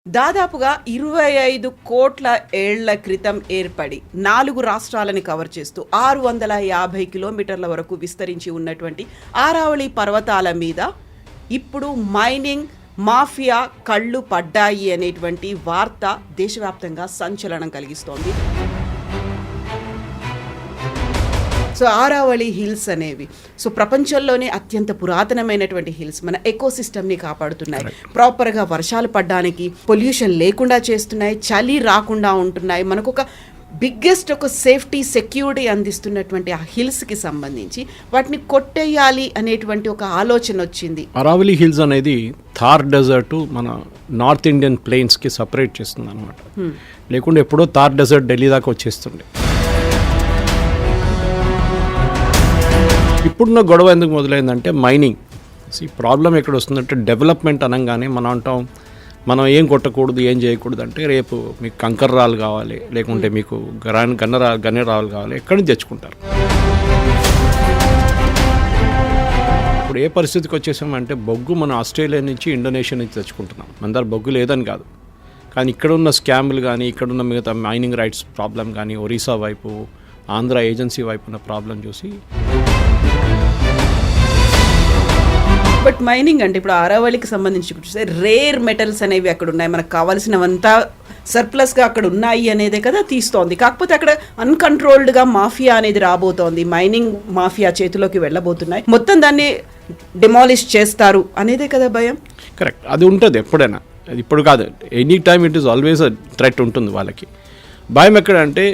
దాదాపుగా 25 కోట్ల ఏళ్ల క్రితం ఏర్పడి 4 రాష్ట్రాలని కవర్ చేస్తూ 650 కిలోమీటర్ల వరకు విస్తరించి ఉన్నటువంటి ఆరావళి పర్వతాల మీద ఇప్పుడు మైనింగ్ మాఫియా కళ్ళు పడ్డాయి అనేటువంటి వార్త దేశవ్యాప్తంగా సంచలనం కలిగిస్తోంది. సో ఆరావళి హిల్స్ అనేవి ప్రపంచంలోనే అత్యంత పురాతనమైనటువంటి హిల్స్ మన ఎకోసిస్టమ్ని కాపాడుతున్నాయి. ప్రాపర్గా వర్షాలు పడడానికి, పొల్యూషన్ లేకుండా చేస్తున్నాయి, చలి రాకుండా ఉంటున్నాయి. మనకు ఒక బిగ్గెస్ట్ ఒక సేఫ్టీ సెక్యూరిటీ అందిస్తున్నటువంటి ఆ హిల్స్కి సంబంధించి వాటిని కొట్టేయాలి అనేటువంటి ఒక ఆలోచన వచ్చింది. అరావళి హిల్స్ అనేది థార్ డెజర్ట్ మన నార్త్ ఇండియన్ ప్లెయిన్స్కి సపరేట్ చేస్తుంది అనమాట. లేకుంటే ఎప్పుడో థార్ డెజర్ట్ ఢిల్లీ దాకా వచ్చేస్తుండే. ఇప్పుడున్న గొడవ ఎందుకు మొదలైందంటే మైనింగ్. ఈ ప్రాబ్లం ఎక్కడ వస్తుందంటే డెవలప్మెంట్ అనగానే మనం అంటాం మనం ఏం కొట్టకూడదు, ఏం చేయకూడదు అంటే రేపు మీకు కంకర రాళ్ళు కావాలి, లేకుంటే మీకు గన్నేరాలు కావాలి, ఎక్కడి నుంచి తెచ్చుకుంటారు. ఇప్పుడు ఏ పరిస్థితికి వచ్చేసామంటే బొగ్గు మన ఆస్ట్రేలియా నుంచి, ఇండోనేషియా నుంచి తెచ్చుకుంటున్నాం. మన దగ్గర బొగ్గు లేదని కాదు, కానీ ఇక్కడున్న స్కామ్లు కానీ, ఇక్కడున్న మిగతా మైనింగ్ రైట్స్ ప్రాబ్లం కానీ, ఒరిస్సా వైపు, ఆంధ్ర ఏజెన్సీ వైపు ఉన్న ప్రాబ్లం చూసి బట్ మైనింగ్ అంటే ఇప్పుడు ఆరావళికి సంబంధించి చూస్తే రేర్ మెటల్స్ అనేవి అక్కడ ఉన్నాయి, మనకు కావాల్సినవంతా సర్ప్లస్గా అక్కడ ఉన్నాయి అనేదే కదా తీస్తోంది. కాకపోతే అక్కడ అన్కంట్రోల్డ్గా మాఫియా అనేది రాబోతోంది, మైనింగ్ మాఫియా చేతిలోకి వెళ్ళబోతున్నాయి, మొత్తం దాన్ని డిమాలిష్ చేస్తారు అనేదే కదా భయం. కరెక్ట్, అది ఉంటుంది ఎప్పుడైనా, అది ఇప్పుడు కాదు, any time it is always a threat ఉంటుంది వాళ్ళకి. భయం ఎక్కడంటే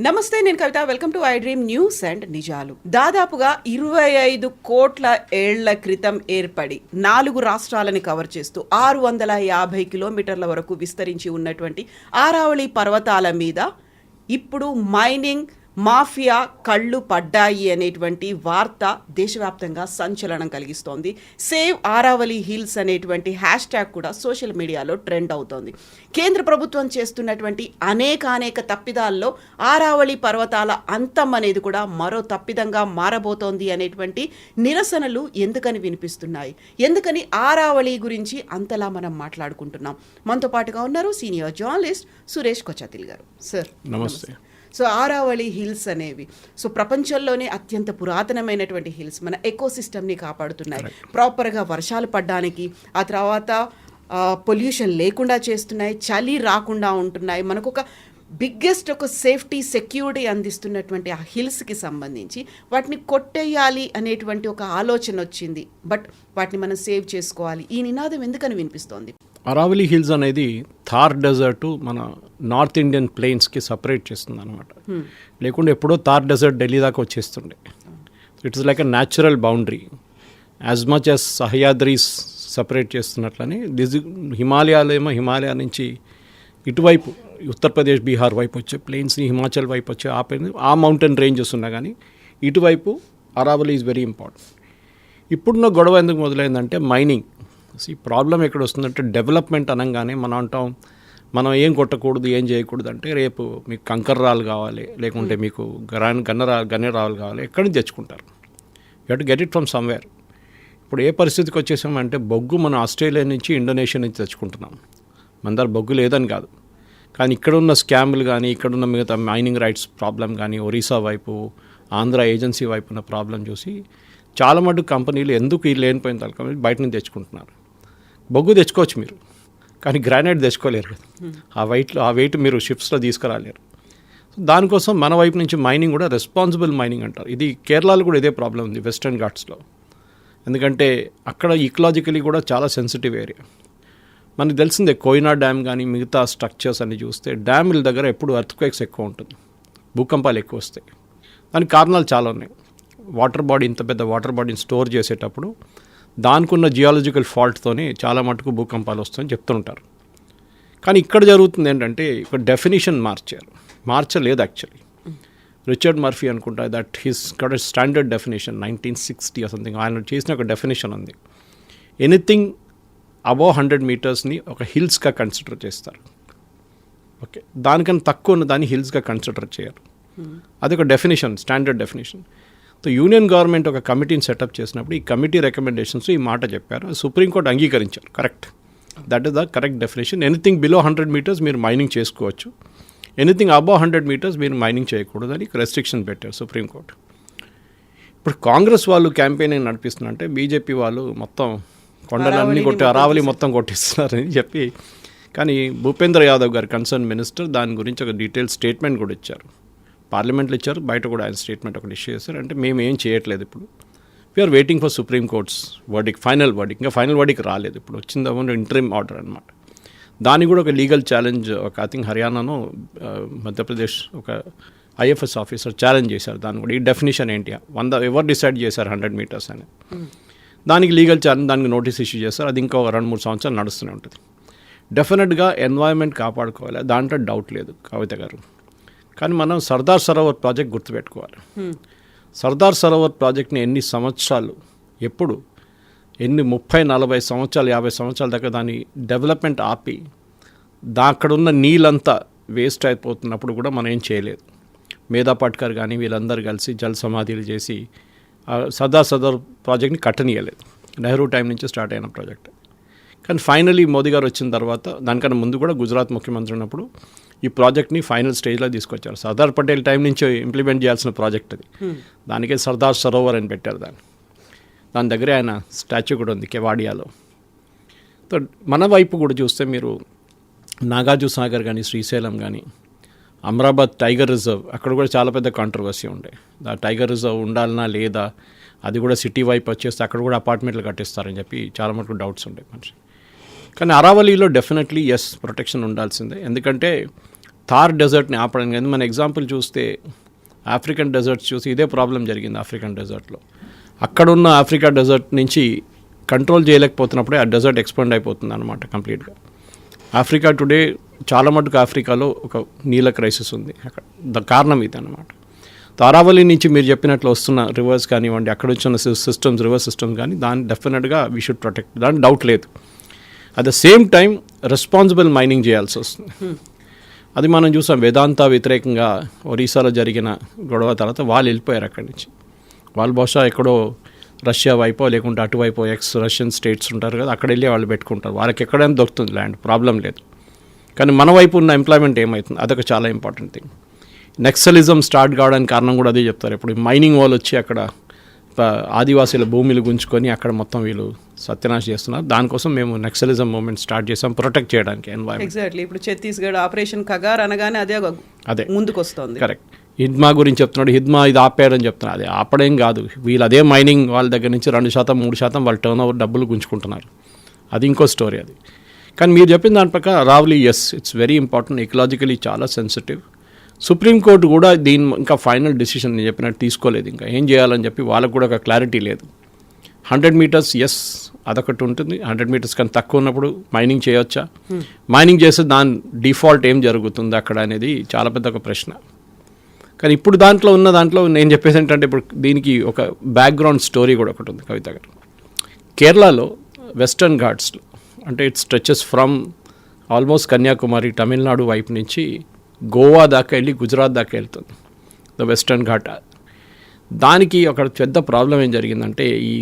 నమస్తే, నేను Kavitha. Welcome to I dream news and నిజాలు. దాదాపుగా 25 కోట్ల ఏళ్ల క్రితం ఏర్పడి 4 రాష్ట్రాలని కవర్ చేస్తూ 650 కిలోమీటర్ల వరకు విస్తరించి ఉన్నటువంటి ఆరావళి పర్వతాల మీద ఇప్పుడు మైనింగ్ మాఫియా కళ్ళు పడ్డాయి అనేటువంటి వార్త దేశవ్యాప్తంగా సంచలనం కలిగిస్తోంది. సేవ్ ఆరావళి హిల్స్ అనేటువంటి హ్యాష్ ట్యాగ్ కూడా సోషల్ మీడియాలో ట్రెండ్ అవుతోంది. కేంద్ర ప్రభుత్వం చేస్తున్నటువంటి అనేక తప్పిదాల్లో ఆరావళి పర్వతాల అంతం అనేది కూడా మరో తప్పిదంగా మారబోతోంది అనేటువంటి నిరసనలు ఎందుకని వినిపిస్తున్నాయి, ఎందుకని ఆరావళి గురించి అంతలా మనం మాట్లాడుకుంటున్నాం. మనతో పాటుగా ఉన్నారు సీనియర్ జర్నలిస్ట్ సురేష్ కొచాతిల్ గారు. సార్ నమస్తే. సో ఆరావళి హిల్స్ అనేవి ప్రపంచంలోనే అత్యంత పురాతనమైనటువంటి హిల్స్ మన ఎకోసిస్టమ్ని కాపాడుతున్నాయి. ప్రాపర్గా వర్షాలు పడడానికి, ఆ తర్వాత పొల్యూషన్ లేకుండా చేస్తున్నాయి, చలి రాకుండా ఉంటున్నాయి. మనకు ఒక బిగ్గెస్ట్ ఒక సేఫ్టీ సెక్యూరిటీ అందిస్తున్నటువంటి ఆ హిల్స్కి సంబంధించి వాటిని కొట్టేయాలి అనేటువంటి ఒక ఆలోచన వచ్చింది. బట్ వాటిని మనం సేవ్ చేసుకోవాలి. ఈ నినాదం ఎందుకని వినిపిస్తోంది? అరావళి హిల్స్ అనేది థార్ డెజర్ట్ మన నార్త్ ఇండియన్ ప్లెయిన్స్కి సపరేట్ చేస్తుంది అనమాట. లేకుంటే ఎప్పుడో థార్ డెజర్ట్ ఢిల్లీ దాకా వచ్చేస్తుండే. It's like a natural boundary. As much as Sahyadris separate చేస్తున్నట్లని హిమాలయా నుంచి ఇటువైపు ఉత్తరప్రదేశ్, బీహార్ వైపు వచ్చే ప్లెయిన్స్ని, హిమాచల్ వైపు వచ్చే ఆ మౌంటైన్ రేంజెస్ ఉన్నా కానీ ఇటువైపు అరావళి ఈజ్ వెరీ ఇంపార్టెంట్. ఇప్పుడున్న గొడవ ఎందుకు మొదలైందంటే మైనింగ్. ఈ ప్రాబ్లం ఎక్కడ వస్తుందంటే డెవలప్మెంట్ అనగానే మనం అంటాం మనం ఏం కొట్టకూడదు, ఏం చేయకూడదు అంటే రేపు మీకు కంకర రాళ్ళు కావాలి, లేకుంటే మీకు గన్నేరాలు కావాలి, ఎక్కడి నుంచి తెచ్చుకుంటారు. You have to get it from somewhere. ఇప్పుడు ఏ పరిస్థితికి వచ్చేసామంటే బొగ్గు మన ఆస్ట్రేలియా నుంచి, ఇండోనేషియా నుంచి తెచ్చుకుంటున్నాం. మన దగ్గర బొగ్గు లేదని కాదు, కానీ ఇక్కడున్న స్కామ్లు కానీ, ఇక్కడున్న మిగతా మైనింగ్ రైట్స్ ప్రాబ్లం కానీ, ఒరిస్సా వైపు, ఆంధ్ర ఏజెన్సీ వైపు ఉన్న ప్రాబ్లం చూసి చాలా మటుకు కంపెనీలు ఎందుకు ఈ లేనిపోయిన తలకం బయట నుంచి తెచ్చుకుంటున్నారు. బొగ్గు తెచ్చుకోవచ్చు మీరు, కానీ గ్రానైట్ తెచ్చుకోలేరు కదా. ఆ వెయిట్ మీరు షిప్స్లో తీసుకురాలేరు. దానికోసం మన వైపు నుంచి మైనింగ్ కూడా రెస్పాన్సిబుల్ మైనింగ్ అంటారు. ఇది కేరళలో కూడా ఇదే ప్రాబ్లం ఉంది, వెస్టర్న్ ఘాట్స్లో. ఎందుకంటే అక్కడ ఈకలాజికలీ కూడా చాలా సెన్సిటివ్ ఏరియా. మనకు తెలిసిందే కోయినా డ్యామ్ కానీ మిగతా స్ట్రక్చర్స్ అన్ని చూస్తే డ్యాముల దగ్గర ఎప్పుడు ఎర్త్క్వేక్స్ ఎక్కువ ఉంటుంది, భూకంపాలు ఎక్కువ వస్తాయి. దానికి కారణాలు చాలా ఉన్నాయి. వాటర్ బాడీ, ఇంత పెద్ద వాటర్ బాడీని స్టోర్ చేసేటప్పుడు దానికున్న జియాలజికల్ ఫాల్ట్తోనే చాలా మటుకు భూకంపాలు వస్తాయని చెప్తుంటారు. కానీ ఇక్కడ జరుగుతుంది ఏంటంటే ఇక్కడ డెఫినేషన్ మార్చలేదు యాక్చువల్లీ. రిచర్డ్ మర్ఫీ అనుకుంటా that his got a standard definition 1960 something. ఆయన చేసిన ఒక డెఫినేషన్ ఉంది. ఎనీథింగ్ అబోవ్ 100 మీటర్స్ని ఒక హిల్స్గా కన్సిడర్ చేస్తారు. ఓకే, దానికన్నా తక్కువ ఉన్న దాన్ని హిల్స్గా కన్సిడర్ చేయరు. అదొక definition, standard definition. So union government ఒక కమిటీని సెటప్ చేసినప్పుడు ఈ కమిటీ రికమెండేషన్స్ ఈ మాట చెప్పారు, సుప్రీంకోర్టు అంగీకరించారు. Correct, that is the correct definition. Anything below 100 meters మీరు మైనింగ్ చేసుకోవచ్చు, ఎనీథింగ్ అబౌవ్ 100 మీటర్స్ మీరు మైనింగ్ చేయకూడదని రెస్ట్రిక్షన్ పెట్టారు సుప్రీంకోర్టు. ఇప్పుడు కాంగ్రెస్ వాళ్ళు క్యాంపెయినింగ్ నడిపిస్తున్నారంటే బీజేపీ వాళ్ళు మొత్తం కొండలన్నీ అరావళి మొత్తం కొట్టిస్తున్నారని చెప్పి, కానీ భూపేంద్ర యాదవ్ గారు కన్సర్న్ మినిస్టర్ దాని గురించి ఒక డీటెయిల్ స్టేట్మెంట్ కూడా ఇచ్చారు, పార్లమెంట్లో ఇచ్చారు, బయట కూడా ఆయన స్టేట్మెంట్ ఒకటి ఇష్యూ చేశారు. అంటే మేము ఏం చేయట్లేదు, ఇప్పుడు we are waiting for supreme court's verdict, final verdict. ఇంకా ఫైనల్ వర్డిక్ రాలేదు, ఇప్పుడు వచ్చిందేమో ఇంటరిమ్ ఆర్డర్ అనమాట. దానికి కూడా ఒక లీగల్ ఛాలెంజ్ ఒక ఐ థింక్ హర్యానాను మధ్యప్రదేశ్ ఒక ఐఎఫ్ఎస్ ఆఫీసర్ ఛాలెంజ్ చేశారు. దాని కూడా ఈ డెఫినేషన్ ఏంటి, ఎవరు డిసైడ్ చేశారు 100 మీటర్స్ అని, దానికి లీగల్ ఛాలెంజ్, దానికి నోటీస్ ఇష్యూ చేస్తారు. అది ఇంకా 2-3 సంవత్సరాలు నడుస్తూనే ఉంటుంది. డెఫినెట్గా ఎన్వైరన్మెంట్ కాపాడుకోవాలి, దాంట్లో డౌట్ లేదు కవిత గారు. కానీ మనం సర్దార్ సరోవర్ ప్రాజెక్ట్ గుర్తుపెట్టుకోవాలి. సర్దార్ సరోవర్ ప్రాజెక్ట్ని ఎన్ని సంవత్సరాలు, ఎప్పుడు ఎన్ని 30-40 సంవత్సరాలు 50 సంవత్సరాల దాకా దాని డెవలప్మెంట్ ఆపి అక్కడ ఉన్న నీళ్ళంతా వేస్ట్ అయిపోతున్నప్పుడు కూడా మనం ఏం చేయలేదు. మేధా పాట్కర్ కానీ వీళ్ళందరూ కలిసి జల్ సమాధులు చేసి సర్దార్ ప్రాజెక్ట్ని కట్టనీయలేదు. నెహ్రూ టైం నుంచి స్టార్ట్ అయిన ప్రాజెక్ట్. కానీ ఫైనలీ మోదీ గారు వచ్చిన తర్వాత, దానికన్నా ముందు కూడా గుజరాత్ ముఖ్యమంత్రి ఉన్నప్పుడు ఈ ప్రాజెక్ట్ని ఫైనల్ స్టేజ్లో తీసుకొచ్చారు. సర్దార్ పటేల్ టైం నుంచి ఇంప్లిమెంట్ చేయాల్సిన ప్రాజెక్ట్ అది, దానికే సర్దార్ సరోవర్ అని పెట్టారు. దాని దగ్గరే ఆయన స్టాచ్యూ కూడా ఉంది కెవాడియాలో. సో మన వైపు కూడా చూస్తే మీరు నాగార్జున సాగర్ కానీ, శ్రీశైలం కానీ, అమరాబాద్ టైగర్ రిజర్వ్, అక్కడ కూడా చాలా పెద్ద కాంట్రవర్సీ ఉండే. ఆ టైగర్ రిజర్వ్ ఉండాలన్నా లేదా, అది కూడా సిటీ వైపు వచ్చేస్తే అక్కడ కూడా అపార్ట్మెంట్లు కట్టిస్తారని చెప్పి చాలా మటుకు డౌట్స్ ఉండే మనిషి. కానీ అరావళిలో డెఫినెట్లీ ఎస్ ప్రొటెక్షన్ ఉండాల్సిందే, ఎందుకంటే థార్ డెజర్ట్ని ఆపడానికి. కానీ మన ఎగ్జాంపుల్ చూస్తే ఆఫ్రికన్ డెజర్ట్స్ చూసి ఇదే ప్రాబ్లం జరిగింది ఆఫ్రికన్ డెజర్ట్లో. అక్కడున్న ఆఫ్రికా డెజర్ట్ నుంచి కంట్రోల్ చేయలేకపోతున్నప్పుడే ఆ డెజర్ట్ ఎక్స్పాండ్ అయిపోతుంది అనమాట కంప్లీట్గా. ఆఫ్రికా టుడే చాలా మటుకు ఆఫ్రికాలో ఒక నీళ్ళ క్రైసిస్ ఉంది, అక్కడ కారణం ఇది అనమాట. అరావళి నుంచి మీరు చెప్పినట్లు వస్తున్న రివర్స్ కానివ్వండి, అక్కడ వచ్చిన సిస్టమ్స్, రివర్స్ సిస్టమ్స్ కానీ, దాన్ని డెఫినెట్గా వీ షుడ్ ప్రొటెక్ట్, దాని డౌట్ లేదు. At the same time responsible mining చేయాల్సి వస్తుంది. అది మనం చూసాం, వేదాంత వ్యతిరేకంగా ఒరిస్సాలో జరిగిన గొడవ తర్వాత వాళ్ళు వెళ్ళిపోయారు అక్కడి నుంచి. వాళ్ళు బహుశా ఎక్కడో రష్యా వైపో లేకుంటే అటువైపో ఎక్స్ రష్యన్ స్టేట్స్ ఉంటారు కదా, అక్కడ వెళ్ళి వాళ్ళు పెట్టుకుంటారు. వాళ్ళకి ఎక్కడైనా దొరుకుతుంది ల్యాండ్, ప్రాబ్లం లేదు. కానీ మన వైపు ఉన్న ఎంప్లాయ్మెంట్ ఏమవుతుంది, అదొక చాలా ఇంపార్టెంట్ థింగ్. నక్సలిజం స్టార్ట్ కావడానికి కారణం కూడా అదే చెప్తారు. ఇప్పుడు మైనింగ్ వాళ్ళు వచ్చి అక్కడ ఆదివాసీల భూములు గుంజుకొని అక్కడ మొత్తం వీళ్ళు సత్యనాశ చేస్తున్నారు. దానికోసం మేము నక్సలిజం మూవ్మెంట్ స్టార్ట్ చేసాం, ప్రొటెక్ట్ చేయడానికి ఎన్వైరన్మెంట్. ఎగ్జాక్ట్లీ, ఇప్పుడు ఛత్తీస్గఢ్ ఆపరేషన్ కగార్ అనగానే అదే ముందుకు వస్తుంది. కరెక్ట్. హిద్మా గురించి చెప్తున్నాడు, హిద్మా ఇది ఆపారని చెప్తున్నారు. అది ఆపడేం కాదు, వీళ్ళు అదే మైనింగ్ వాళ్ళ దగ్గర నుంచి 2%, 3% వాళ్ళ టర్న్ ఓవర్ డబ్బులు గుంజుకుంటున్నారు. అది ఇంకో స్టోరీ అది. కానీ మీరు చెప్పిన దాని ప్రకారం రావ్లీ yes, it's very important, ecologically చాలా సెన్సిటివ్. సుప్రీంకోర్టు కూడా దీని ఇంకా ఫైనల్ డెసిషన్ నేను చెప్పినట్టు తీసుకోలేదు, ఇంకా ఏం చేయాలని చెప్పి వాళ్ళకు కూడా ఒక క్లారిటీ లేదు. 100 మీటర్స్ ఎస్ అదొకటి ఉంటుంది, 100 మీటర్స్ కానీ తక్కువ ఉన్నప్పుడు మైనింగ్ చేయవచ్చా, మైనింగ్ చేస్తే దాని డిఫాల్ట్ ఏం జరుగుతుంది అక్కడ అనేది చాలా పెద్ద ఒక ప్రశ్న. కానీ ఇప్పుడు దాంట్లో నేను చెప్పేది ఏంటంటే, ఇప్పుడు దీనికి ఒక బ్యాక్గ్రౌండ్ స్టోరీ కూడా ఒకటి ఉంది కవిత గారు. కేరళలో వెస్టర్న్ ఘాట్స్లో, అంటే it stretches from almost Kanyakumari Tamil Nadu వైపు నుంచి గోవా దాకా వెళ్ళి గుజరాత్ దాకా వెళ్తుంది ద వెస్టర్న్ ఘాట్. దానికి ఒక పెద్ద ప్రాబ్లం ఏం జరిగిందంటే, ఈ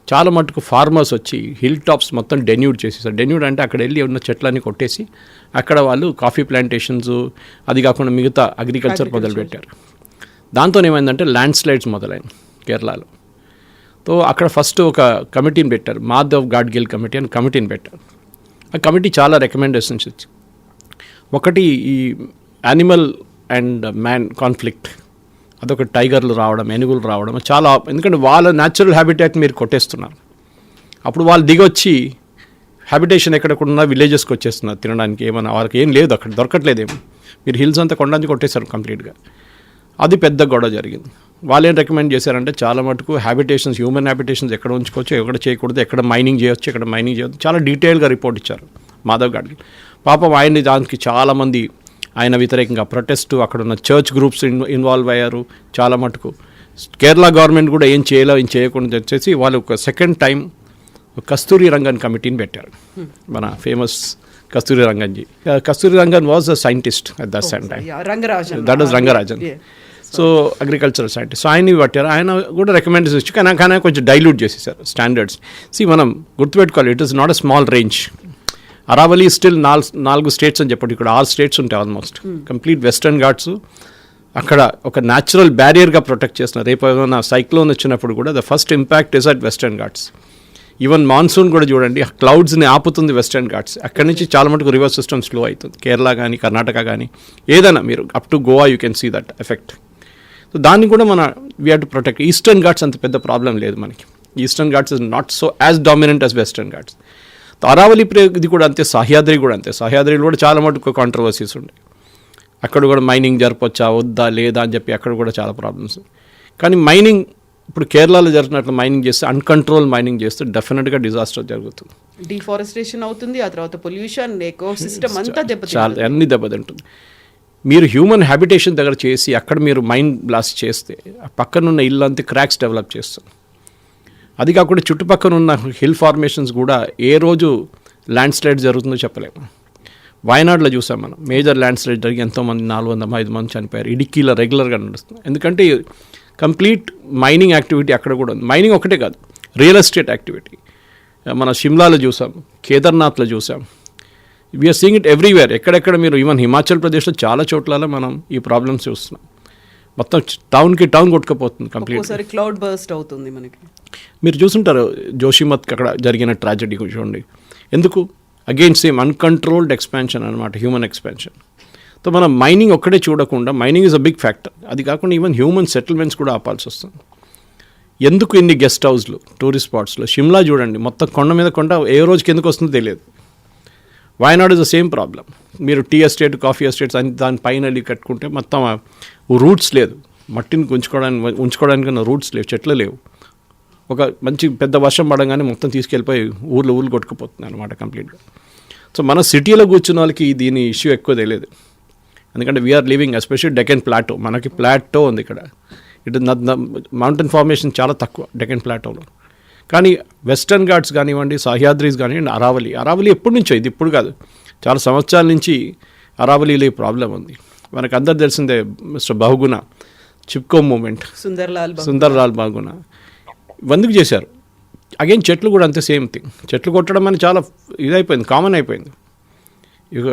చాలా మటుకు ఫార్మర్స్ వచ్చి హిల్ టాప్స్ మొత్తం డెన్యూడ్ చేసేసారు. డెన్యూడ్ అంటే అక్కడ వెళ్ళి ఉన్న చెట్లన్నీ కొట్టేసి అక్కడ వాళ్ళు కాఫీ ప్లాంటేషన్స్, అది కాకుండా మిగతా అగ్రికల్చర్ మొదలుపెట్టారు. దాంతో ఏమైందంటే ల్యాండ్ స్లైడ్స్ మొదలైంది కేరళలో. సో అక్కడ ఫస్ట్ ఒక కమిటీని పెట్టారు, మాధవ్ గాడ్గిల్ కమిటీ అని కమిటీని పెట్టారు. ఆ కమిటీ చాలా రికమెండేషన్స్ ఇచ్చి, ఒకటి ఈ యానిమల్ అండ్ మ్యాన్ కాన్ఫ్లిక్ట్, అదొక టైగర్లు రావడం, ఏనుగులు రావడం చాలా, ఎందుకంటే వాళ్ళ న్యాచురల్ హ్యాబిటేట్ మీరు కొట్టేస్తున్నారు. అప్పుడు వాళ్ళు దిగొచ్చి హ్యాబిటేషన్ ఎక్కడెక్కడున్నా విలేజెస్కి వచ్చేస్తున్నారు తినడానికి, ఏమన్నా వాళ్ళకి ఏం లేదు అక్కడ దొరకట్లేదేమో, మీరు హిల్స్ అంతా కొండానికి కొట్టేశారు కంప్లీట్గా. అది పెద్ద గొడవ జరిగింది. వాళ్ళు ఏం రికమెండ్ చేశారంటే, చాలా మటుకు హ్యాబిటేషన్స్, హ్యూమన్ హ్యాబిటేషన్స్ ఎక్కడ ఉంచుకోవచ్చు, ఎక్కడ చేయకూడదు, ఎక్కడ మైనింగ్ చేయొచ్చు, ఎక్కడ మైనింగ్ చేయొచ్చు, చాలా డీటెయిల్గా రిపోర్ట్ ఇచ్చారు మాధవ్ గాడ్గిల్. పాపం ఆయన్ని దానికి చాలామంది ఆయన వ్యతిరేకంగా ప్రొటెస్ట్, అక్కడున్న చర్చ్ గ్రూప్స్ ఇన్వాల్వ్ అయ్యారు చాలా మటుకు. కేరళ గవర్నమెంట్ కూడా ఏం చేయకుండా వచ్చేసి వాళ్ళు ఒక సెకండ్ టైం కస్తూరి రంగన్ కమిటీని పెట్టారు. మన famous Kasturi Ranganji. Kasturi Rangan was a scientist at that same time, that is Rangarajan. So agricultural scientist, so ఆయన పట్టారు. ఆయన కూడా రికమెండేషన్ ఇచ్చి కానీ కొంచెం డైల్యూట్ చేసేసారు స్టాండర్డ్స్. మనం గుర్తుపెట్టుకోవాలి, it is not a small range. Aravalli still 4 states అని చెప్పండి, ఇక్కడ 6 స్టేట్స్ ఉంటాయి ఆల్మోస్ట్. కంప్లీట్ వెస్టర్న్ ఘాట్స్ అక్కడ ఒక న్యాచురల్ బ్యారియర్గా ప్రొటెక్ట్ చేస్తున్నారు. రేపు ఏమైనా సైక్లోన్ వచ్చినప్పుడు కూడా the first impact is at western Ghats. Even monsoon కూడా చూడండి, ఆ క్లౌడ్స్ని ఆపుతుంది వెస్టర్న్ ఘాట్స్. అక్కడి నుంచి చాలా మటుకు రివర్ సిస్టమ్ స్లో అవుతుంది. కేరళ కానీ కర్ణాటక కానీ ఏదైనా మీరు up to Goa you can see that effect. So దాన్ని కూడా we have to protect. Eastern Ghats అంత పెద్ద ప్రాబ్లం లేదు మనకి. Eastern Ghats is not so as dominant as western Ghats. Aravalli ఇది కూడా అంతే, సహ్యాద్రి కూడా అంతే. సహ్యాద్రిలో కూడా చాలా మటుకు కాంట్రవర్సీస్ ఉన్నాయి. అక్కడ కూడా మైనింగ్ జరపొచ్చా వద్దా లేదా అని చెప్పి అక్కడ కూడా చాలా ప్రాబ్లమ్స్. కానీ మైనింగ్ ఇప్పుడు కేరళలో జరిగినట్లు మైనింగ్ చేస్తే, అన్కంట్రోల్ మైనింగ్ చేస్తే డెఫినెట్గా డిజాస్టర్ జరుగుతుంది. డిఫారెస్టేషన్ అవుతుంది, ఆ తర్వాత పొల్యూషన్, ఎకో సిస్టమ్ అంతా చాలా అన్ని దెబ్బతింటుంది. మీరు హ్యూమన్ హ్యాబిటేషన్ దగ్గర చేసి అక్కడ మీరు మైన్ బ్లాస్ట్ చేస్తే ఆ పక్కనున్న ఇల్లు అంతా క్రాక్స్ డెవలప్ చేస్తుంది. అది కాకుండా చుట్టుపక్కల ఉన్న హిల్ ఫార్మేషన్స్ కూడా ఏ రోజు ల్యాండ్ స్లైడ్ జరుగుతుందో చెప్పలేము. వయనాడులో చూసాం మనం, మేజర్ ల్యాండ్ స్లైడ్ జరిగి ఎంతోమంది 405 మంది చనిపోయారు. ఇడిక్కీలో రెగ్యులర్గా నడుస్తుంది. ఎందుకంటే కంప్లీట్ మైనింగ్ యాక్టివిటీ అక్కడ కూడా ఉంది. మైనింగ్ ఒకటే కాదు, రియల్ ఎస్టేట్ యాక్టివిటీ మన షిమ్లాలో చూసాం, కేదార్నాథ్లో చూసాం. We are seeing it everywhere. ఎక్కడెక్కడ మీరు ఈవెన్ హిమాచల్ ప్రదేశ్లో చాలా చోట్ల మనం ఈ ప్రాబ్లమ్స్ చూస్తున్నాం. మొత్తం టౌన్కి టౌన్ కొట్టుకుపోతుంది కంప్లీట్. క్లౌడ్ బర్స్ట్ అవుతుంది మనకి. మీరు చూసుంటారు జోషిమత్ అక్కడ జరిగిన ట్రాజెడీ చూడండి. ఎందుకు? అగైన్ సేమ్ అన్కంట్రోల్డ్ ఎక్స్పాన్షన్ అనమాట, హ్యూమన్ ఎక్స్పాన్షన్. సో మనం మైనింగ్ ఒక్కడే చూడకుండా, mining is a big factor. అది కాకుండా ఈవెన్ హ్యూమన్ సెటిల్మెంట్స్ కూడా ఆపాల్సి వస్తుంది. ఎందుకు ఇన్ని గెస్ట్ హౌస్లు టూరిస్ట్ స్పాట్స్లో? షిమ్లా చూడండి, మొత్తం కొండ మీద కొండ, ఏ రోజుకి ఎందుకు వస్తుందో తెలియదు. Wayanad is the same problem. మీరు టీ ఎస్టేట్, కాఫీ ఎస్టేట్స్ అని దానిపైన వెళ్ళి కట్టుకుంటే మొత్తం రూట్స్ లేదు, మట్టిని ఉంచుకోవడానికి రూట్స్ లేవు, చెట్లు లేవు. ఒక మంచి పెద్ద వర్షం పడగానే మొత్తం తీసుకెళ్ళిపోయి ఊర్లు కొట్టుకుపోతుంది అనమాట కంప్లీట్గా. సో మన సిటీలో కూర్చున్న వాళ్ళకి దీని ఇష్యూ ఎక్కువ తెలియదు. ఎందుకంటే we are living especially Deccan plateau. మనకి ప్లాటో ఉంది ఇక్కడ. ఇటు మౌంటైన్ ఫార్మేషన్ చాలా తక్కువ డెకెన్ ప్లాటోలో. కానీ వెస్టర్న్ ఘాట్స్ కానివ్వండి, సహ్యాద్రీస్ కానివ్వండి, అరావలి ఎప్పటి నుంచో, ఇది ఇప్పుడు కాదు, చాలా సంవత్సరాల నుంచి అరావలిలో ఈ ప్రాబ్లం ఉంది. మనకు అందరు తెలిసిందే మిస్టర్ బహుగుణ, చిప్కో మూమెంట్, సుందర్లాల్ బహుగుణ ఎందుకు చేశారు? అగైన్ చెట్లు కూడా అంతే సేమ్ థింగ్. చెట్లు కొట్టడం అని చాలా ఇదైపోయింది, కామన్ అయిపోయింది.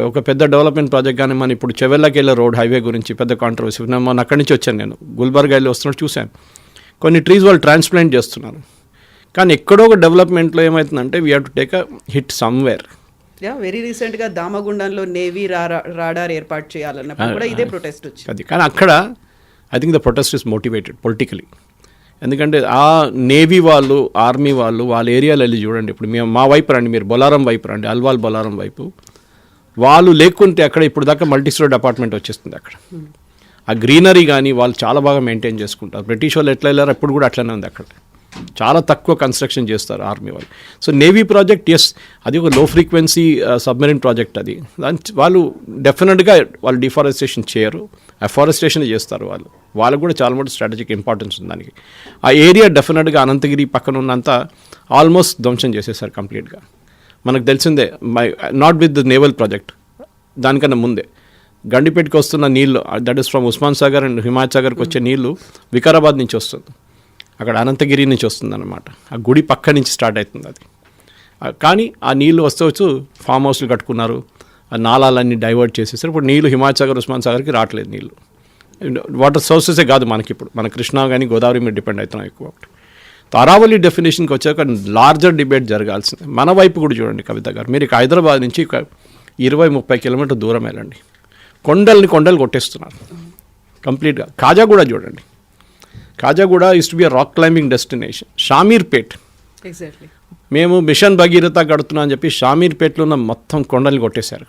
ఒక పెద్ద డెవలప్మెంట్ ప్రాజెక్ట్ కానీ మన ఇప్పుడు చెవెల్లాకి వెళ్ళే రోడ్ హైవే గురించి పెద్ద కాంట్రవర్సీ. మొన్న అక్కడి నుంచి వచ్చాను నేను, గుల్బర్గా వెళ్ళి వస్తున్నట్టు చూశాను. కొన్ని ట్రీస్ వాళ్ళు ట్రాన్స్ప్లాంట్ చేస్తున్నారు. కానీ ఎక్కడో ఒక డెవలప్మెంట్లో ఏమవుతుందంటే we have to take a hit somewhere. Very రీసెంట్గా దామగుండంలో నేవీ రాడార్ ఏర్పాటు చేయాలన్నప్పుడు కూడా ఇదే ప్రొటెస్ట్ వచ్చింది. అది కానీ అక్కడ I think the protest is motivated politically. ఎందుకంటే ఆ నేవీ వాళ్ళు, ఆర్మీ వాళ్ళు వాళ్ళ ఏరియాలో వెళ్ళి చూడండి. ఇప్పుడు మా వైపు రండి, మీరు బొలారం వైపు రండి, అల్వాల్ బొలారం వైపు. వాళ్ళు లేకుంటే అక్కడ ఇప్పుడు దాకా మల్టీ స్టోరీ అపార్ట్మెంట్ వచ్చేస్తుంది అక్కడ. ఆ గ్రీనరీ కానీ వాళ్ళు చాలా బాగా మెయింటైన్ చేసుకుంటారు. బ్రిటిష్ వాళ్ళు ఎట్లా వెళ్ళారో ఇప్పుడు కూడా అట్లనే ఉంది అక్కడ. చాలా తక్కువ కన్స్ట్రక్షన్ చేస్తారు ఆర్మీ వాళ్ళు. సో నేవీ ప్రాజెక్ట్, ఎస్, అది ఒక లో ఫ్రీక్వెన్సీ సబ్మెరీన్ ప్రాజెక్ట్. అది వాళ్ళు డెఫినెట్గా వాళ్ళు డిఫారెస్టేషన్ చేయరు, అఫారెస్టేషన్ చేస్తారు. వాళ్ళకు కూడా చాలా మటు స్ట్రాటజిక్ ఇంపార్టెన్స్ ఉంది దానికి. ఆ ఏరియా డెఫినెట్గా అనంతగిరి పక్కన ఉన్నంత ఆల్మోస్ట్ ధ్వంసం చేసేసారు కంప్లీట్గా. మనకు తెలిసిందే, not with the naval project, దానికన్నా ముందే గండిపేటకి వస్తున్న నీళ్ళు, that is from Osman Sagar and Himayat సాగర్కి వచ్చే నీళ్ళు వికారాబాద్ నుంచి వస్తుంది, అక్కడ అనంతగిరి నుంచి వస్తుంది అనమాట. ఆ గుడి పక్క నుంచి స్టార్ట్ అవుతుంది అది. కానీ ఆ నీళ్ళు వస్తూ ఫామ్ హౌస్లు కట్టుకున్నారు, ఆ నాళాలన్నీ డైవర్ట్ చేసేసారు. ఇప్పుడు నీళ్ళు హిమాయత్ సాగర్, ఉస్మాన్ సాగర్కి రావట్లేదు నీళ్ళు. వాటర్ సోర్సెసే కాదు మనకి, ఇప్పుడు మన కృష్ణా కానీ గోదావరి మీద డిపెండ్ అవుతున్నాం ఎక్కువ. అరావలి డెఫినేషన్కి వచ్చాక లార్జర్ డిబేట్ జరగాల్సిందే. మన వైపు కూడా చూడండి కవిత గారు, మీరు హైదరాబాద్ నుంచి 20-30 కిలోమీటర్ దూరం వెళ్ళండి, కొండలు కొట్టేస్తున్నారు కంప్లీట్గా. కాజాగూడ చూడండి, Khajaguda use to be a rock climbing destination. Shamirpet, exactly, మేము మిషన్ భగీరథ కడుతున్నాం అని చెప్పి షామీర్పేట్లో ఉన్న మొత్తం కొండలు కొట్టేశారు.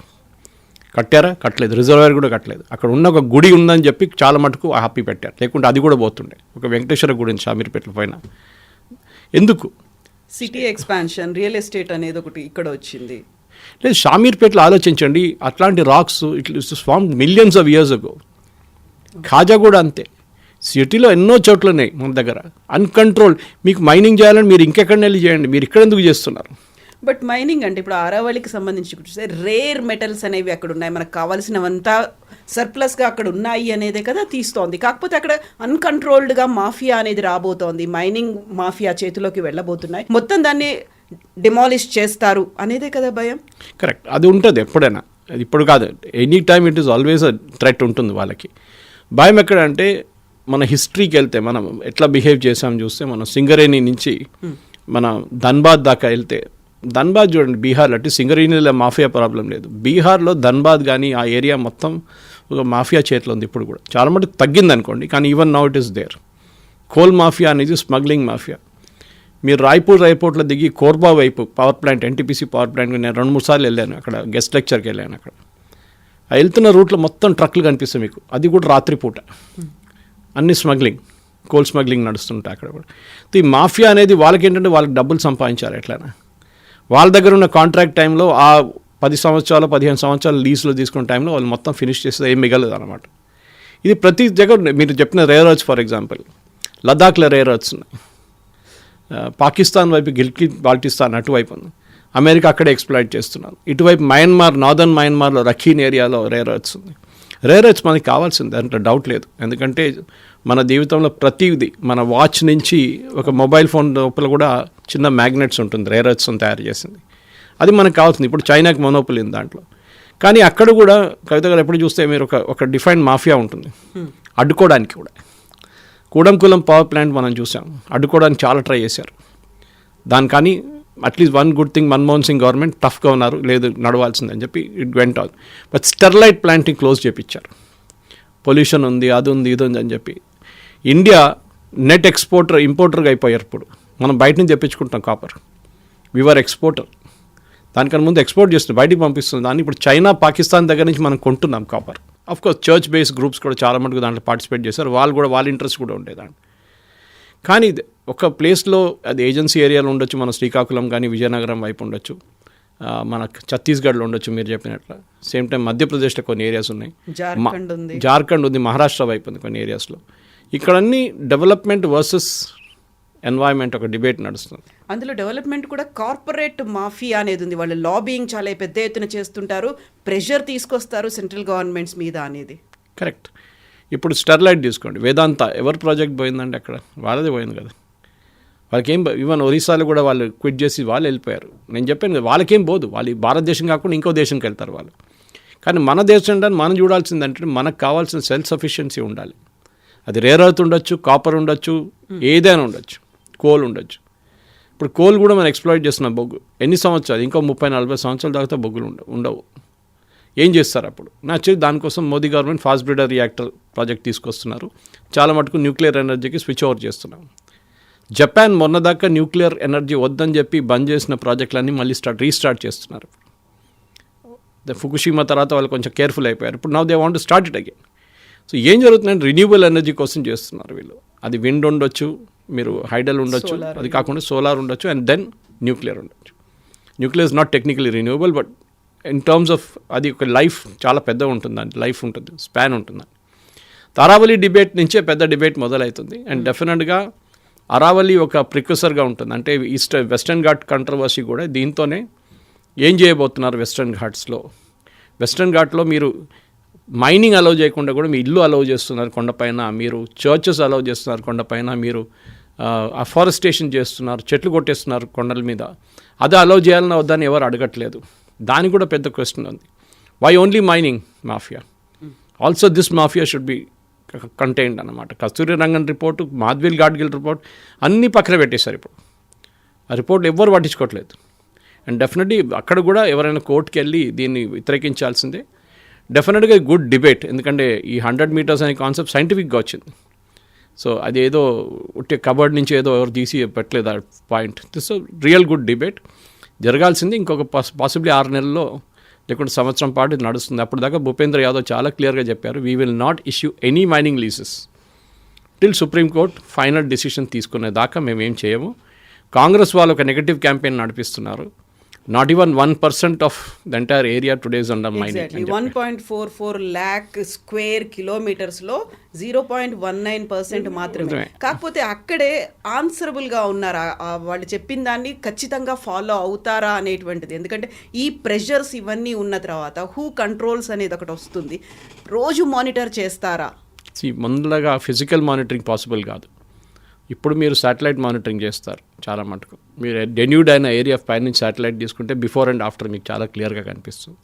కట్టారా? కట్టలేదు. రిజర్వాయర్ కూడా కట్టలేదు. అక్కడ ఉన్న ఒక గుడి ఉందని చెప్పి చాలా మటుకు హ్యాపీ పెట్టారు, లేకుంటే అది కూడా పోతుండే. ఒక వెంకటేశ్వర గుడి ఉంది షామీర్పేట పైన. ఎందుకు? సిటీ ఎక్స్పాన్షన్, రియల్ ఎస్టేట్ అనేది ఒకటి ఇక్కడ వచ్చింది. లేదు, షామీర్పేటలో ఆలోచించండి, అట్లాంటి rocks it form millions of years ago. Khaja కూడా అంతే. సిటీలో ఎన్నో చోట్ల ఉన్నాయి మన దగ్గర అన్కంట్రోల్. మీకు మైనింగ్ చేయాలని మీరు ఇంకెక్కడిని వెళ్ళి చేయండి, మీరు ఇక్కడ ఎందుకు చేస్తున్నారు? బట్ మైనింగ్ అంటే ఇప్పుడు ఆరావళికి సంబంధించి చూస్తే రేర్ మెటల్స్ అనేవి అక్కడ ఉన్నాయి, మనకు కావాల్సినవంతా సర్ప్లస్గా అక్కడ ఉన్నాయి అనేదే కదా తీస్తోంది. కాకపోతే అక్కడ అన్కంట్రోల్డ్గా మాఫియా అనేది రాబోతోంది, మైనింగ్ మాఫియా చేతిలోకి వెళ్ళబోతున్నాయి, మొత్తం దాన్ని డిమాలిష్ చేస్తారు అనేదే కదా భయం. కరెక్ట్, అది ఉంటుంది ఎప్పుడైనా, అది ఇప్పుడు కాదు, any time it is always a threat ఉంటుంది వాళ్ళకి. భయం ఎక్కడంటే మన హిస్టరీకి వెళ్తే మనం ఎట్లా బిహేవ్ చేసాం చూస్తే, మనం సింగరేణి నుంచి మన ధన్బాద్ దాకా వెళ్తే, ధన్బాద్ చూడండి బీహార్లో, అంటే సింగరేణిలో మాఫియా ప్రాబ్లం లేదు, బీహార్లో ధన్బాద్ కానీ ఆ ఏరియా మొత్తం ఒక మాఫియా చేతిలో ఉంది. ఇప్పుడు కూడా చాలా మటుకు తగ్గింది అనుకోండి, కానీ even now it is there. Coal mafia అనేది స్మగ్లింగ్ మాఫియా. మీరు రాయ్పూర్ ఎయిర్పోర్ట్లో దిగి కోర్బా వైపు power plant, NTPC power plant, నేను 2-3 సార్లు వెళ్ళాను అక్కడ, గెస్ట్ లెక్చర్కి వెళ్ళాను అక్కడ. ఆ వెళ్తున్న రూట్లో మొత్తం ట్రక్లు కనిపిస్తాయి మీకు, అది కూడా రాత్రిపూట, అన్ని స్మగ్లింగ్, కోల్ స్మగ్లింగ్ నడుస్తుంటాయి అక్కడ కూడా. ఈ మాఫియా అనేది వాళ్ళకి ఏంటంటే వాళ్ళకి డబ్బులు సంపాదించాలి ఎట్లయినా. వాళ్ళ దగ్గర ఉన్న కాంట్రాక్ట్ టైంలో ఆ 10 సంవత్సరాలు 15 సంవత్సరాలు లీజ్లో తీసుకున్న టైంలో వాళ్ళు మొత్తం ఫినిష్ చేస్తే ఏం మిగలదు అనమాట. ఇది ప్రతి దగ్గర మీరు చెప్పిన రేర్ ఎర్త్స్, ఫర్ ఎగ్జాంపుల్ లదాఖ్లో రేర్ ఎర్త్స్ ఉన్నాయి, పాకిస్తాన్ వైపు గిల్గిట్ బాల్టిస్తాన్ అటువైపు ఉంది, అమెరికా అక్కడే ఎక్స్ప్లాయిట్ చేస్తున్నారు. ఇటువైపు మయన్మార్, నార్దర్న్ మయన్మార్లో రఖీన్ ఏరియాలో రేర్ ఎర్త్స్ ఉంది. రేర్ ఎర్త్స్ మనకి కావాల్సింది, దాంట్లో డౌట్ లేదు. ఎందుకంటే మన జీవితంలో ప్రతిదీ, మన వాచ్ నుంచి ఒక మొబైల్ ఫోన్ లోపల కూడా చిన్న మ్యాగ్నెట్స్ ఉంటుంది, రేర్ ఎర్త్స్ తయారు చేసింది, అది మనకు కావాల్సింది. ఇప్పుడు చైనాకి మొనోపొలీ ఉంది దాంట్లో. కానీ అక్కడ కూడా కవిత గారు ఎప్పుడు చూస్తే మీరు ఒక డిఫైన్డ్ మాఫియా ఉంటుంది అడ్డుకోవడానికి కూడా. కూడంకులం పవర్ ప్లాంట్ మనం చూసాం, అడ్డుకోవడానికి చాలా ట్రై చేశారు దాని. కానీ at least one good thing, Manmohan Singh government టఫ్గా ఉన్నారు, లేదు నడవాల్సిందని చెప్పి it went all. But Sterlite ప్లాంట్ని క్లోజ్ చేయించారు, పొల్యూషన్ ఉంది, అది ఉంది, ఇది ఉంది అని చెప్పి. ఇండియా నెట్ ఇంపోర్టర్గా అయిపోయారు. ఇప్పుడు మనం బయట నుంచి తెప్పించుకుంటాం కాపర్, వివర్ ఎక్స్పోర్టర్. దానికన్నా ముందు ఎక్స్పోర్ట్ చేస్తుంది, బయటికి పంపిస్తుంది దాన్ని. ఇప్పుడు చైనా, పాకిస్తాన్ దగ్గర నుంచి మనం కొంటున్నాం copper. Of course church based groups కూడా చాలా మటుకు దాంట్లో పార్టిసిపేట్ చేశారు, వాళ్ళు కూడా వాళ్ళ ఇంట్రెస్ట్ కూడా ఉండేదాన్ని. కానీ ఒక ప్లేస్లో అది ఏజెన్సీ ఏరియాలో ఉండొచ్చు, మన శ్రీకాకుళం కానీ విజయనగరం వైపు ఉండొచ్చు, మన ఛత్తీస్గఢ్లో ఉండొచ్చు మీరు చెప్పినట్లు. సేమ్ టైం మధ్యప్రదేశ్లో కొన్ని ఏరియాస్ ఉన్నాయి, జార్ఖండ్ ఉంది, మహారాష్ట్ర వైపు ఉంది కొన్ని ఏరియాస్లో. ఇక్కడన్నీ డెవలప్మెంట్ వర్సెస్ ఎన్వైర్న్మెంట్ ఒక డిబేట్ నడుస్తుంది. అందులో డెవలప్మెంట్ కూడా కార్పొరేట్ మాఫియా అనేది ఉంది, వాళ్ళు లాబింగ్ చాలా పెద్ద ఎత్తున చేస్తుంటారు, ప్రెషర్ తీసుకొస్తారు సెంట్రల్ గవర్నమెంట్స్ మీద అనేది. కరెక్ట్. ఇప్పుడు స్టెర్లైట్ తీసుకోండి, వేదాంత ఎవరి ప్రాజెక్ట్ పోయిందండి అక్కడ, వాళ్ళదే పోయింది కదా. వాళ్ళకేం, ఈవెన్ ఒరిస్సాలో కూడా వాళ్ళు క్విట్ చేసి వాళ్ళు వెళ్ళిపోయారు. నేను చెప్పాను కదా, వాళ్ళకేం పోదు, వాళ్ళు భారతదేశం కాకుండా ఇంకో దేశంకి వెళ్తారు వాళ్ళు. కానీ మన దేశం అంటే మనం చూడాల్సిందంటే మనకు కావాల్సిన సెల్ఫ్ సఫిషియన్సీ ఉండాలి. అది రేర్ ఎర్త్ ఉండొచ్చు, కాపర్ ఉండొచ్చు, ఏదైనా ఉండొచ్చు, కోల్ ఉండొచ్చు. ఇప్పుడు కోల్ కూడా మనం ఎక్స్ప్లాయిట్ చేస్తున్నాం. బొగ్గు ఎన్ని సంవత్సరాలు, ఇంకో 30-40 సంవత్సరాల దాకా బొగ్గులు ఉండవు. ఏం చేస్తారు అప్పుడు? యాక్చువల్లీ దానికోసం Modi government fast breeder reactor project తీసుకొస్తున్నారు. చాలా మటుకు న్యూక్లియర్ ఎనర్జీకి స్విచ్ ఓవర్ చేస్తున్నాం. జపాన్ మొన్నదాకా న్యూక్లియర్ ఎనర్జీ వద్దని చెప్పి బంద్ చేసిన ప్రాజెక్టులన్నీ మళ్ళీ రీస్టార్ట్ చేస్తున్నారు. ఫుకుషిమా తర్వాత వాళ్ళు కొంచెం కేర్ఫుల్ అయిపోయారు. ఇప్పుడు now they want to start it again. So ఏం జరుగుతుందంటే రిన్యూవబుల్ ఎనర్జీ కోసం చేస్తున్నారు వీళ్ళు. అది విండ్ ఉండొచ్చు, మీరు హైడల్ ఉండొచ్చు, అది కాకుండా సోలార్ ఉండొచ్చు, అండ్ దెన్ న్యూక్లియర్ ఉండొచ్చు. Nuclear is not technically renewable, but in terms of అది ఒక లైఫ్ చాలా పెద్ద ఉంటుంది, అంటే లైఫ్ ఉంటుంది, స్పాన్ ఉంటుంది. అరావళి డిబేట్ నుంచే పెద్ద డిబేట్ మొదలవుతుంది. అండ్ డెఫినెట్గా అరావళి ఒక ప్రిక్యూసర్గా ఉంటుంది. అంటే వెస్టర్న్ ఘాట్ కంట్రవర్సీ కూడా దీంతోనే. ఏం చేయబోతున్నారు వెస్టర్న్ ఘాట్స్లో? వెస్టర్న్ ఘాట్లో మీరు మైనింగ్ అలౌ చేయకుండా కూడా మీ ఇల్లు అలౌ చేస్తున్నారు కొండపైన, మీరు చర్చెస్ అలౌ చేస్తున్నారు కొండపైన, మీరు అఫారెస్టేషన్ చేస్తున్నారు, చెట్లు కొట్టేస్తున్నారు కొండల మీద. అదే అలౌ చేయాలన్నా వద్దని ఎవరు అడగట్లేదు. దానికి కూడా పెద్ద క్వశ్చన్ ఉంది. Why only mining mafia? Also this mafia should be contained అన్నమాట. కస్తూరి రంగన్ రిపోర్టు, మాధవిల్ గాడ్గిల్ రిపోర్ట్ అన్నీ పక్కన పెట్టేశారు. ఇప్పుడు ఆ రిపోర్ట్ ఎవ్వరు పట్టించుకోవట్లేదు. అండ్ డెఫినెట్లీ అక్కడ కూడా ఎవరైనా కోర్టుకి వెళ్ళి దీన్ని వ్యతిరేకించాల్సిందే. డెఫినెట్గా గుడ్ డిబేట్, ఎందుకంటే ఈ 100 మీటర్స్ అనే కాన్సెప్ట్ సైంటిఫిక్గా వచ్చింది. సో అది ఏదో ఉట్టే కబర్డ్ నుంచి ఏదో ఎవరు తీసి పెట్టలేదు ఆ point. This real good debate జరగాల్సింది. ఇంకొక పాసిబ్లీ 6 నెలల్లో లేకుంటే సంవత్సరం పాటు ఇది నడుస్తుంది. అప్పుడు దాకా భూపేంద్ర యాదవ్ చాలా క్లియర్గా చెప్పారు, we will not issue any mining leases till supreme court final decision తీసుకునే దాకా మేమేం చేయము. కాంగ్రెస్ వాళ్ళు ఒక నెగటివ్ క్యాంపెయిన్ నడిపిస్తున్నారు. Not even 1% of the entire area today is under mining. 1.44 lakh square కిలోమీటర్స్లో 0.19% మాత్రమే. కాకపోతే అక్కడే ఆన్సరబుల్గా ఉన్నారా, వాళ్ళు చెప్పిన దాన్ని ఖచ్చితంగా ఫాలో అవుతారా అనేటువంటిది. ఎందుకంటే ఈ ప్రెషర్స్ ఇవన్నీ ఉన్న తర్వాత హూ కంట్రోల్స్ అనేది ఒకటి వస్తుంది. రోజు మానిటర్ చేస్తారా? ముందులాగా ఫిజికల్ మానిటరింగ్ పాసిబుల్ కాదు. ఇప్పుడు మీరు శాటిలైట్ మానిటరింగ్ చేస్తారు చాలా మటుకు. మీరు డెన్యూడ్ అయిన ఏరియా పైనుంచి శాటిలైట్ తీసుకుంటే బిఫోర్ అండ్ ఆఫ్టర్ మీకు చాలా క్లియర్గా కనిపిస్తుంది.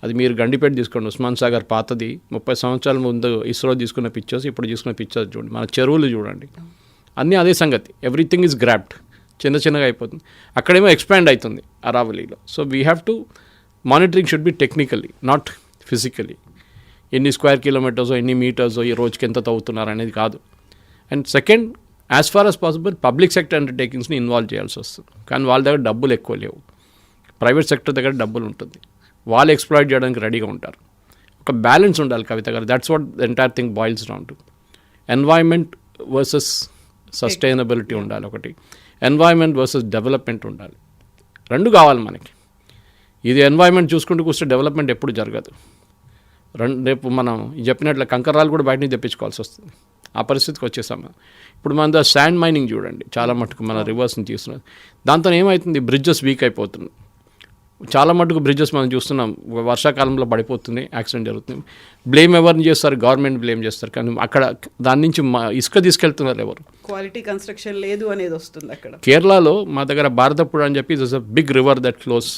అది మీరు గండిపేట తీసుకోండి, ఉస్మాన్ సాగర్ పాతది 30 సంవత్సరాల ముందు ఇస్రో తీసుకున్న పిక్చర్స్, ఇప్పుడు తీసుకున్న పిక్చర్స్ చూడండి, మన చెరువులు చూడండి, అన్నీ అదే సంగతి. ఎవ్రీథింగ్ ఈజ్ గ్రాప్డ్, చిన్నగా అయిపోతుంది. అక్కడేమో ఎక్స్పాండ్ అవుతుంది అరావలీలో. So we have to monitoring should be technically not physically. ఎన్ని స్క్వేర్ కిలోమీటర్సో ఎన్ని మీటర్సో ఈ రోజుకి ఎంత తవ్వుతున్నారు అనేది కాదు. And second, as far as possible public sector అండర్టేకింగ్స్ని ఇన్వాల్వ్ చేయాల్సి వస్తుంది. కానీ వాళ్ళ దగ్గర డబ్బులు ఎక్కువ లేవు. ప్రైవేట్ సెక్టర్ దగ్గర డబ్బులు ఉంటుంది, వాళ్ళు ఎక్స్ప్లాయిట్ చేయడానికి రెడీగా ఉంటారు. ఒక బ్యాలెన్స్ ఉండాలి కవిత గారు. That's what the entire thing boils down to. Environment versus sustainability ఉండాలి ఒకటి, ఎన్వైర్న్మెంట్ వర్సెస్ డెవలప్మెంట్ ఉండాలి. రెండు కావాలి మనకి. ఇది ఎన్వైర్న్మెంట్ చూసుకుంటూ కూర్చొని డెవలప్మెంట్ ఎప్పుడు జరగదు. రేపు మనం చెప్పినట్లు కంకరాలు కూడా బయట నుంచి తెప్పించుకోవాల్సి వస్తుంది. ఆ పరిస్థితికి వచ్చేసాము. ఇప్పుడు మన శాండ్ మైనింగ్ చూడండి, చాలా మటుకు మన రివర్స్ని తీస్తున్నారు. దాంతో ఏమవుతుంది, బ్రిడ్జెస్ వీక్ అయిపోతుంది. చాలా మటుకు బ్రిడ్జెస్ మనం చూస్తున్నాం వర్షాకాలంలో పడిపోతుంది, యాక్సిడెంట్ జరుగుతుంది. బ్లేమ్ ఎవరిని చేస్తారు? గవర్నమెంట్ బ్లేమ్ చేస్తారు. కానీ అక్కడ దాని నుంచి ఇసుక తీసుకెళ్తున్నారు ఎవరు? క్వాలిటీ కన్స్ట్రక్షన్ లేదు అనేది వస్తుంది అక్కడ. కేరళలో మా దగ్గర భారతపుడ అని చెప్పి it's a big river that flows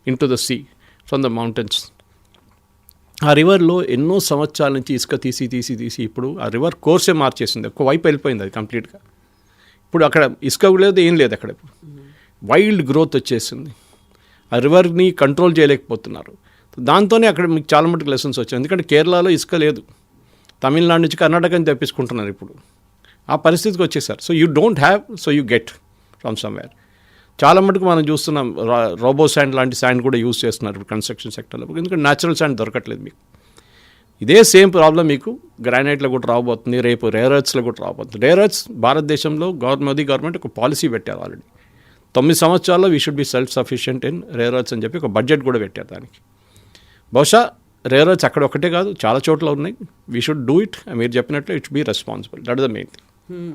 into the sea from the mountains. ఆ రివర్లో ఎన్నో సంవత్సరాల నుంచి ఇసుక తీసి ఇప్పుడు ఆ రివర్ కోర్సే మార్చేసింది. ఒకవైపు వెళ్ళిపోయింది అది కంప్లీట్గా. ఇప్పుడు అక్కడ ఇసుక లేదు, ఏం లేదు అక్కడ. వైల్డ్ గ్రోత్ వచ్చేసింది. ఆ రివర్ని కంట్రోల్ చేయలేకపోతున్నారు. దాంతోనే అక్కడ మీకు చాలా మటుకు లెసన్స్ వచ్చాయి. ఎందుకంటే కేరళలో ఇసుక లేదు, తమిళనాడు నుంచి కర్ణాటకని తెప్పించుకుంటున్నారు ఇప్పుడు. ఆ పరిస్థితికి వచ్చేసారు. So you don't have, so you get from somewhere. చాలా మటుకు మనం చూస్తున్నాం రోబో శాండ్ లాంటి శాండ్ కూడా యూజ్ చేస్తున్నారు ఇప్పుడు కన్స్ట్రక్షన్ సెక్టర్లో. ఎందుకంటే న్యాచురల్ శాండ్ దొరకట్లేదు మీకు. ఇదే సేమ్ ప్రాబ్లం మీకు గ్రానైట్లో కూడా రాబోతుంది, రేపు రేర్ ఎర్త్స్లో కూడా రాబోతుంది. రేర్ ఎర్త్స్ భారతదేశంలో మోదీ గవర్నమెంట్ ఒక పాలసీ పెట్టారు ఆల్రెడీ. 9 సంవత్సరాల్లో we should be self sufficient in rare earths అని చెప్పి ఒక బడ్జెట్ కూడా పెట్టారు దానికి. బహుశా రేర్ ఎర్త్స్ అక్కడ ఒకటే కాదు, చాలా చోట్ల ఉన్నాయి. We should do it. మీరు చెప్పినట్లు it be responsible. That is the main thing.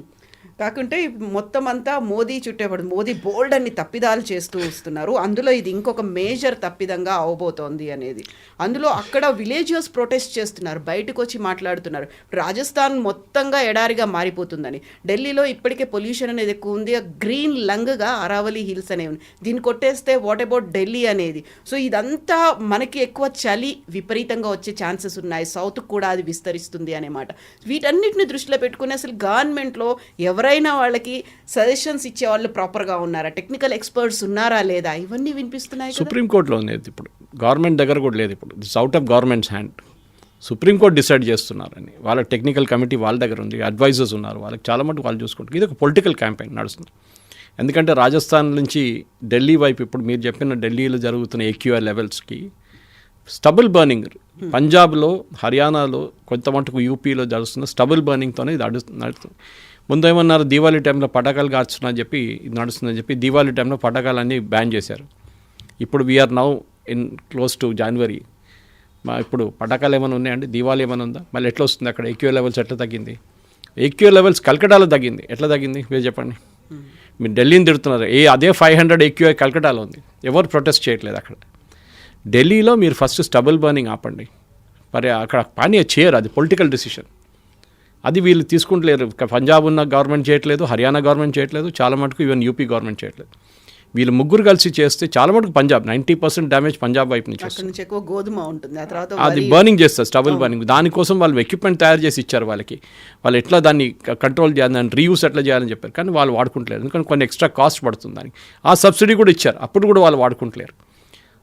కాకుంటే మొత్తం అంతా మోదీ చుట్టేపడు. మోదీ బోల్డ్ అన్ని తప్పిదాలు చేస్తూ వస్తున్నారు. అందులో ఇది ఇంకొక మేజర్ తప్పిదంగా అవబోతోంది అనేది. అందులో అక్కడ విలేజర్స్ ప్రొటెస్ట్ చేస్తున్నారు, బయటకు వచ్చి మాట్లాడుతున్నారు. రాజస్థాన్ మొత్తంగా ఎడారిగా మారిపోతుందని. ఢిల్లీలో ఇప్పటికే పొల్యూషన్ అనేది ఎక్కువ ఉంది. గ్రీన్ లంగ్గా అరావలి హిల్స్ అనేవి ఉంది. దీన్ని కొట్టేస్తే వాట్ అబౌట్ ఢిల్లీ అనేది. సో ఇదంతా మనకి ఎక్కువ చలి విపరీతంగా వచ్చే ఛాన్సెస్ ఉన్నాయి. సౌత్కు కూడా అది విస్తరిస్తుంది అనేమాట. వీటన్నిటిని దృష్టిలో పెట్టుకుని అసలు గవర్నమెంట్లో ఎవరైనా వాళ్ళకి సజెషన్స్ ఇచ్చే వాళ్ళు ప్రాపర్గా ఉన్నారా, టెక్నికల్ ఎక్స్పర్ట్స్ ఉన్నారా లేదా, ఇవన్నీ వినిపిస్తున్నాయి. సుప్రీంకోర్టులో ఉంది ఇప్పుడు, గవర్నమెంట్ దగ్గర కూడా లేదు ఇప్పుడు. This out of governments hand. Supreme court decide చేస్తున్నారని వాళ్ళ టెక్నికల్ కమిటీ వాళ్ళ దగ్గర ఉంది, అడ్వైజర్స్ ఉన్నారు, వాళ్ళకి చాలా మటుకు వాళ్ళు చూసుకుంటారు. ఇది ఒక పొలిటికల్ క్యాంపెయిన్ నడుస్తుంది. ఎందుకంటే రాజస్థాన్ నుంచి ఢిల్లీ వైపు ఇప్పుడు మీరు చెప్పిన ఢిల్లీలో జరుగుతున్న AQI లెవెల్స్కి స్టబుల్ బర్నింగ్, పంజాబ్లో, హర్యానాలో, కొంత మటుకు యూపీలో జరుగుతున్న స్టబుల్ బర్నింగ్తోనే ఇది నడుస్తుంది. ముందు ఏమన్నారు, దీవాళీ టైంలో పటాకాలు కాల్చున్నా చెప్పి ఇది నడుస్తుందని చెప్పి దీవాళీ టైంలో పటాకాలన్నీ బ్యాన్ చేశారు. ఇప్పుడు we are now in close to January. ఇప్పుడు పటాకాలు ఏమైనా ఉన్నాయండి? దీవాళీ ఏమైనా ఉందా? మళ్ళీ ఎట్లా వస్తుంది అక్కడ? AQI లెవెల్స్ ఎట్లా తగ్గింది? AQI లెవెల్స్ కల్కటాలో తగ్గింది. ఎట్లా తగ్గింది మీరు చెప్పండి. మీరు ఢిల్లీని తిడుతున్నారు, అదే 500 AQI కల్కటాలో ఉంది. ఎవరు ప్రొటెస్ట్ చేయట్లేదు అక్కడ. ఢిల్లీలో మీరు ఫస్ట్ స్టబుల్ బర్నింగ్ ఆపండి. మరి అక్కడ పని చేయరు, అది పొలిటికల్ డిసిషన్. అది వీళ్ళు తీసుకుంటలేరు. పంజాబ్ ఉన్న గవర్నమెంట్ చేయట్లేదు, హర్యానా గవర్నమెంట్ చేయట్లేదు, చాలా మటుకు ఈవెన్ యూపీ గవర్నమెంట్ చేయట్లేదు. వీళ్ళు ముగ్గురు కలిసి చేస్తే చాలా మటుకు పంజాబ్ 90% డ్యామేజ్ పంజాబ్ వైపు నుంచి వస్తుంది. ఎక్కువ గోధుమ ఉంటుంది, అది బర్నింగ్ చేస్తారు, స్టబుల్ బర్నింగ్. దానికోసం వాళ్ళు ఎక్విప్మెంట్ తయారు చేసి ఇచ్చారు వాళ్ళకి. వాళ్ళు ఎట్లా దాన్ని కంట్రోల్ చేయాలి, దాన్ని రీయూస్ ఎట్లా చేయాలని చెప్పారు. కానీ వాళ్ళు వాడుకుంటలేరు, ఎందుకంటే కొన్ని ఎక్స్ట్రా కాస్ట్ పడుతుంది దానికి. ఆ సబ్సిడీ కూడా ఇచ్చారు, అప్పుడు కూడా వాళ్ళు వాడుకుంటలేరు.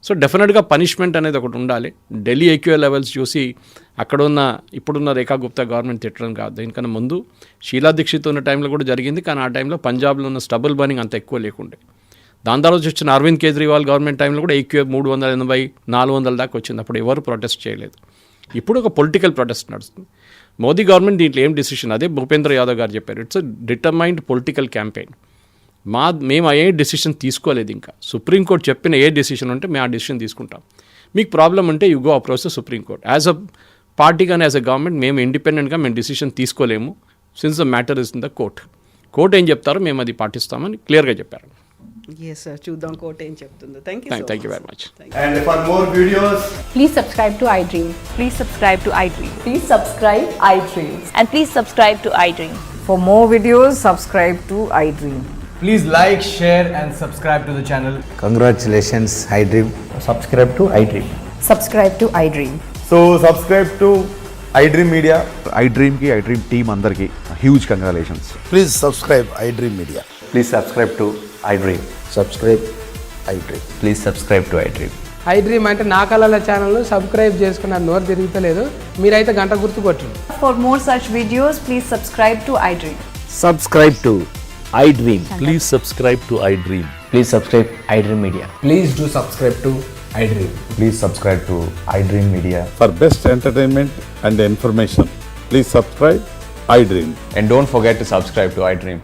సో డెఫినెట్గా పనిష్మెంట్ అనేది ఒకటి ఉండాలి. ఢిల్లీ AQI లెవెల్స్ చూసి అక్కడున్న ఇప్పుడున్న రేఖా గుప్తా గవర్నమెంట్ తిట్టడం కాదు. దీనికన్నా ముందు షీలా దీక్షిత్ ఉన్న టైంలో కూడా జరిగింది. కానీ ఆ టైంలో పంజాబ్లో ఉన్న స్టబుల్ బర్నింగ్ అంత ఎక్కువ లేకుండే. దాని తర్వాత వచ్చిన అరవింద్ కేజ్రీవాల్ గవర్నమెంట్ టైంలో కూడా AQI 380, 400 దాకా వచ్చింది. అప్పుడు ఎవరు ప్రొటెస్ట్ చేయలేదు. ఇప్పుడు ఒక పొలిటికల్ ప్రొటెస్ట్ నడుస్తుంది. మోదీ గవర్నమెంట్ దీంట్లో ఏం డిసిషన్, అదే భూపేంద్ర యాదవ్ గారు చెప్పారు, it's a determined political campaign. మేము ఏ డెసిషన్ తీసుకోలేదు ఇంకా. సుప్రీంకోర్టు చెప్పిన ఏ డెసిషన్ ఉంటే మేము ఆ డెసిషన్ తీసుకుంటాం. మీకు ప్రాబ్లం ఉంటే you go approach the supreme court. As a party కానీ యాజ్ అ గవర్నమెంట్ మేము ఇండిపెండెంట్గా మేము డెసిషన్ తీసుకోలేము since the matter is in the court ఏం చెప్తారో మేము అది పాటిస్తామని క్లియర్గా చెప్పారు. ఎస్ సార్, చూద్దాం కోర్టు ఏం చెప్తుందో. Thank thank you very much. And for more videos, Please subscribe to iDream. Please subscribe to iDream. Please subscribe iDream. And please subscribe to iDream. For more videos, subscribe to iDream. Please like, share, and subscribe to the channel. Congratulations, iDream. Subscribe to iDream. Subscribe to iDream. so subscribe to iDream Media. iDream team అందరికి huge congratulations. Please subscribe iDream Media. Please subscribe to iDream. Subscribe iDream. Please subscribe to iDream. iDream అంటే నా కళల channel subscribe చేసుకున్న నోరు తిరుగుతలేదు, మీరైతే గంట గుర్తు కొట్టండి. For more such videos, please subscribe to iDream. Subscribe to iDream. Please subscribe to iDream. Please subscribe iDream Media. Please do subscribe to iDream. Please subscribe to iDream Media. For best entertainment and information, please subscribe iDream. And don't forget to subscribe to iDream.